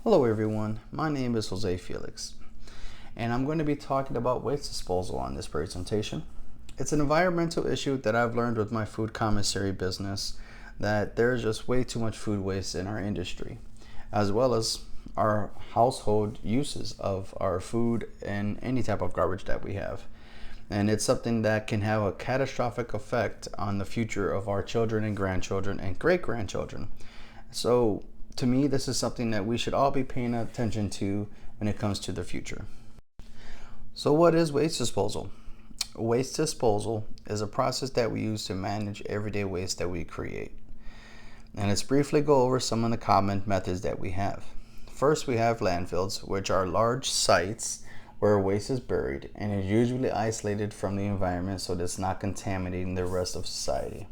Hello everyone, my name is Jose Felix, and I'm going to be talking about waste disposal on this presentation. It's an environmental issue that I've learned with my food commissary business, that there's just way too much food waste in our industry, as well as our household uses of our food and any type of garbage that we have. And it's something that can have a catastrophic effect on the future of our children and grandchildren and great-grandchildren. So to me, this is something that we should all be paying attention to when it comes to the future. So what is waste disposal? Waste disposal is a process that we use to manage everyday waste that we create. And let's briefly go over some of the common methods that we have. First, we have landfills, which are large sites where waste is buried and is usually isolated from the environment so that it's not contaminating the rest of society.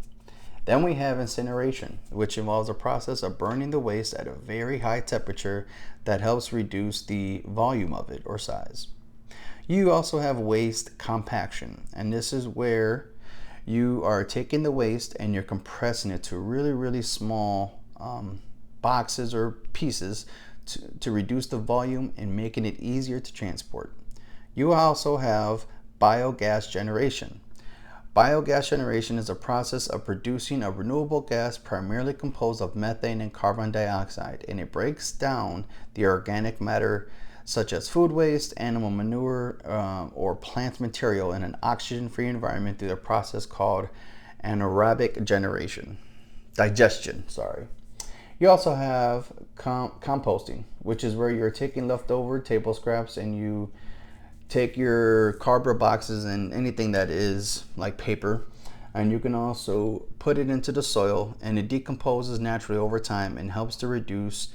Then we have incineration, which involves a process of burning the waste at a very high temperature that helps reduce the volume of it or size. You also have waste compaction, and this is where you are taking the waste and you're compressing it to really small boxes or pieces to reduce the volume and making it easier to transport. You also have biogas generation. Biogas generation is a process of producing a renewable gas primarily composed of methane and carbon dioxide, and it breaks down the organic matter such as food waste, animal manure, or plant material in an oxygen-free environment through a process called anaerobic digestion. You also have composting, which is where you're taking leftover table scraps and you take your cardboard boxes and anything that is like paper, and you can also put it into the soil, and it decomposes naturally over time and helps to reduce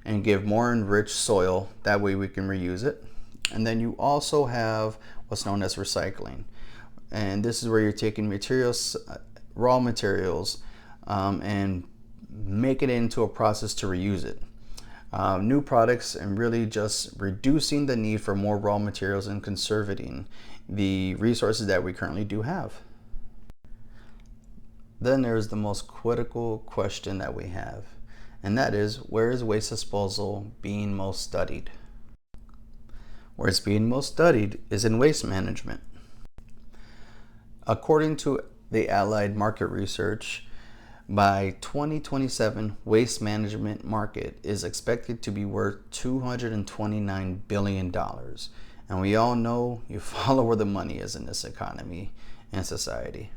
and give more enriched soil. That way we can reuse it. And then you also have what's known as recycling, and this is where you're taking materials, raw materials, and make it into a process to reuse it. New products, and really just reducing the need for more raw materials and conserving the resources that we currently do have. Then there's the most critical question that we have, and that is, where is waste disposal being most studied? Where it's being most studied is in waste management. According to the Allied Market Research, by 2027, waste management market is expected to be worth $229 billion. And we all know, you follow where the money is in this economy and society.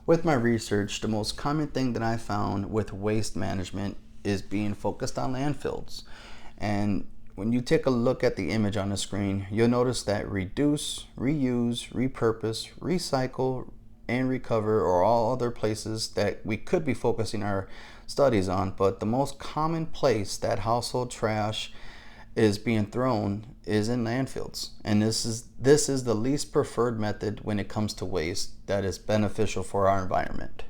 With my research, the most common thing that I found with waste management is being focused on landfills. And when you take a look at the image on the screen, you'll notice that reduce, reuse, repurpose, recycle, and recover are all other places that we could be focusing our studies on, but the most common place that household trash is being thrown is in landfills. And this is the least preferred method when it comes to waste that is beneficial for our environment.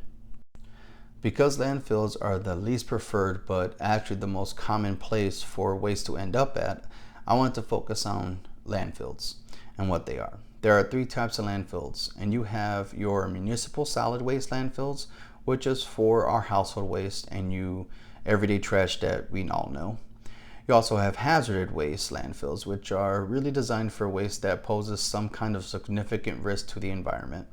Because landfills are the least preferred but actually the most common place for waste to end up at, I want to focus on landfills and what they are. There are three types of landfills, and you have your municipal solid waste landfills, which is for our household waste and everyday trash that we all know. You also have hazardous waste landfills, which are really designed for waste that poses some kind of significant risk to the environment.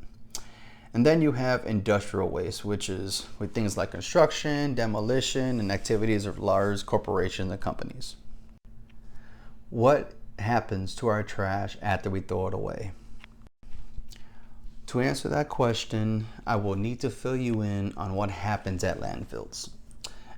And then you have industrial waste, which is with things like construction, demolition, and activities of large corporations and companies. What happens to our trash after we throw it away? To answer that question, I will need to fill you in on what happens at landfills.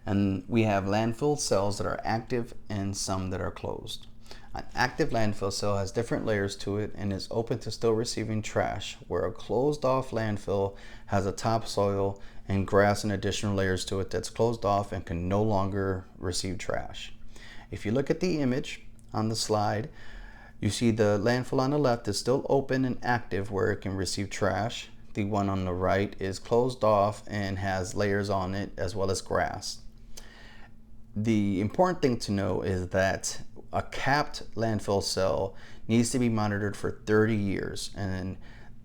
And we have landfill cells that are active and some that are closed. An active landfill cell has different layers to it and is open to still receiving trash, where a closed off landfill has a topsoil and grass and additional layers to it that's closed off and can no longer receive trash. If you look at the image on the slide, you see the landfill on the left is still open and active where it can receive trash. The one on the right is closed off and has layers on it as well as grass. The important thing to know is that a capped landfill cell needs to be monitored for 30 years, and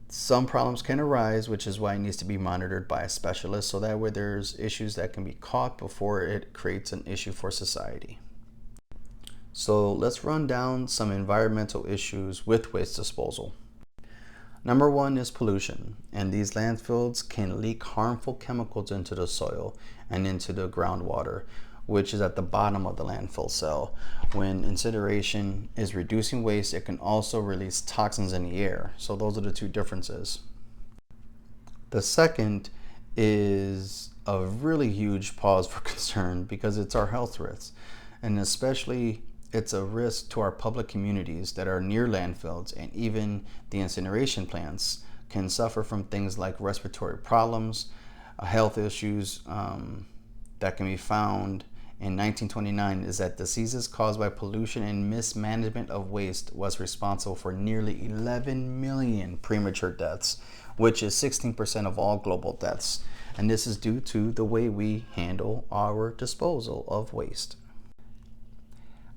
some problems can arise, which is why it needs to be monitored by a specialist, so that way there's issues that can be caught before it creates an issue for society. So let's run down some environmental issues with waste disposal. Number one is pollution, and these landfills can leak harmful chemicals into the soil and into the groundwater, which is at the bottom of the landfill cell. When incineration is reducing waste, it can also release toxins in the air. So those are the two differences. The second is a really huge cause for concern because it's our health risks, and especially it's a risk to our public communities that are near landfills, and even the incineration plants can suffer from things like respiratory problems, health issues that can be found in 1929 is that diseases caused by pollution and mismanagement of waste was responsible for nearly 11 million premature deaths, which is 16% of all global deaths. And this is due to the way we handle our disposal of waste.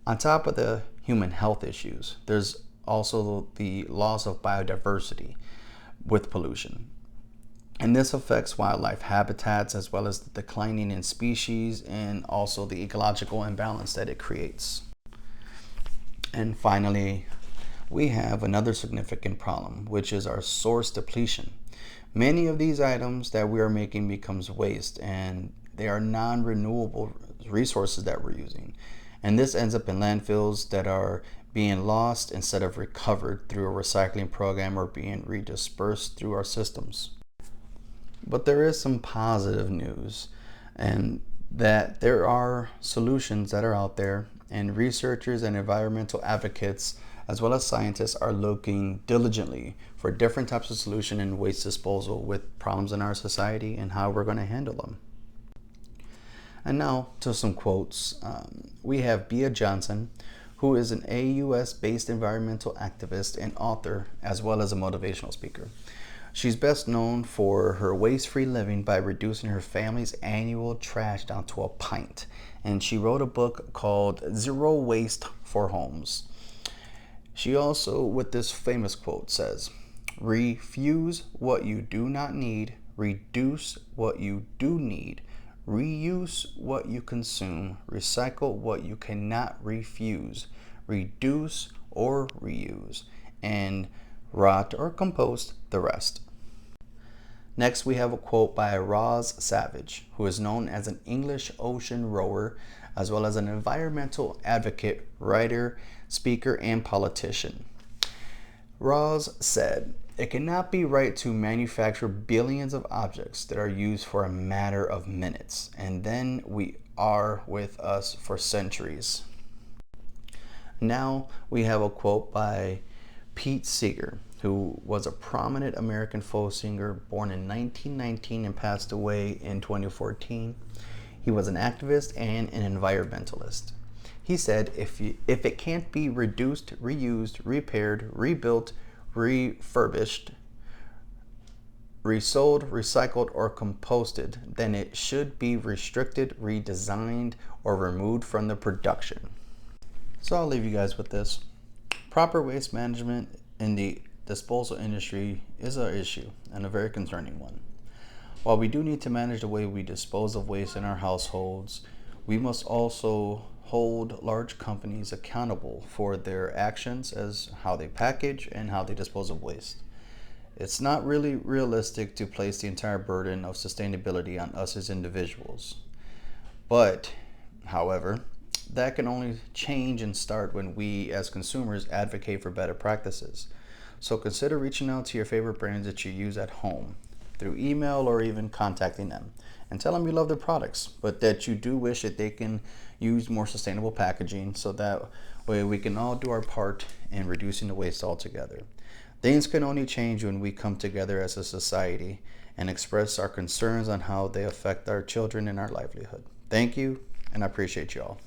On top of the human health issues, there's also the loss of biodiversity with pollution. And this affects wildlife habitats as well as the declining in species and also the ecological imbalance that it creates. And finally, we have another significant problem, which is our source depletion. Many of these items that we are making becomes waste, and they are non-renewable resources that we're using. And this ends up in landfills that are being lost instead of recovered through a recycling program or being redispersed through our systems. But there is some positive news, and that there are solutions that are out there, and researchers and environmental advocates as well as scientists are looking diligently for different types of solution in waste disposal with problems in our society and how we're going to handle them. And now to some quotes. We have Bea Johnson, who is an AUS-based environmental activist and author, as well as a motivational speaker. She's best known for her waste-free living by reducing her family's annual trash down to a pint. And she wrote a book called Zero Waste for Homes. She also, with this famous quote, says, "Refuse what you do not need, reduce what you do need, reuse what you consume, recycle what you cannot refuse, reduce or reuse, and rot or compost the rest." Next, we have a quote by Roz Savage, who is known as an English ocean rower, as well as an environmental advocate, writer, speaker, and politician. Roz said, "It cannot be right to manufacture billions of objects that are used for a matter of minutes, and then we are with us for centuries." Now we have a quote by Pete Seeger, who was a prominent American folk singer born in 1919 and passed away in 2014. He was an activist and an environmentalist. He said, if it can't be reduced, reused, repaired, rebuilt, refurbished, resold, recycled, or composted, then it should be restricted, redesigned, or removed from the production. So I'll leave you guys with this. Proper waste management in the disposal industry is an issue, and a very concerning one. While we do need to manage the way we dispose of waste in our households, we must also hold large companies accountable for their actions as how they package and how they dispose of waste. It's not really realistic to place the entire burden of sustainability on us as individuals. But, however, that can only change and start when we as consumers advocate for better practices. So consider reaching out to your favorite brands that you use at home through email or even contacting them, and tell them you love their products, but that you do wish that they can use more sustainable packaging, so that way we can all do our part in reducing the waste altogether. Things can only change when we come together as a society and express our concerns on how they affect our children and our livelihood. Thank you, and I appreciate you all.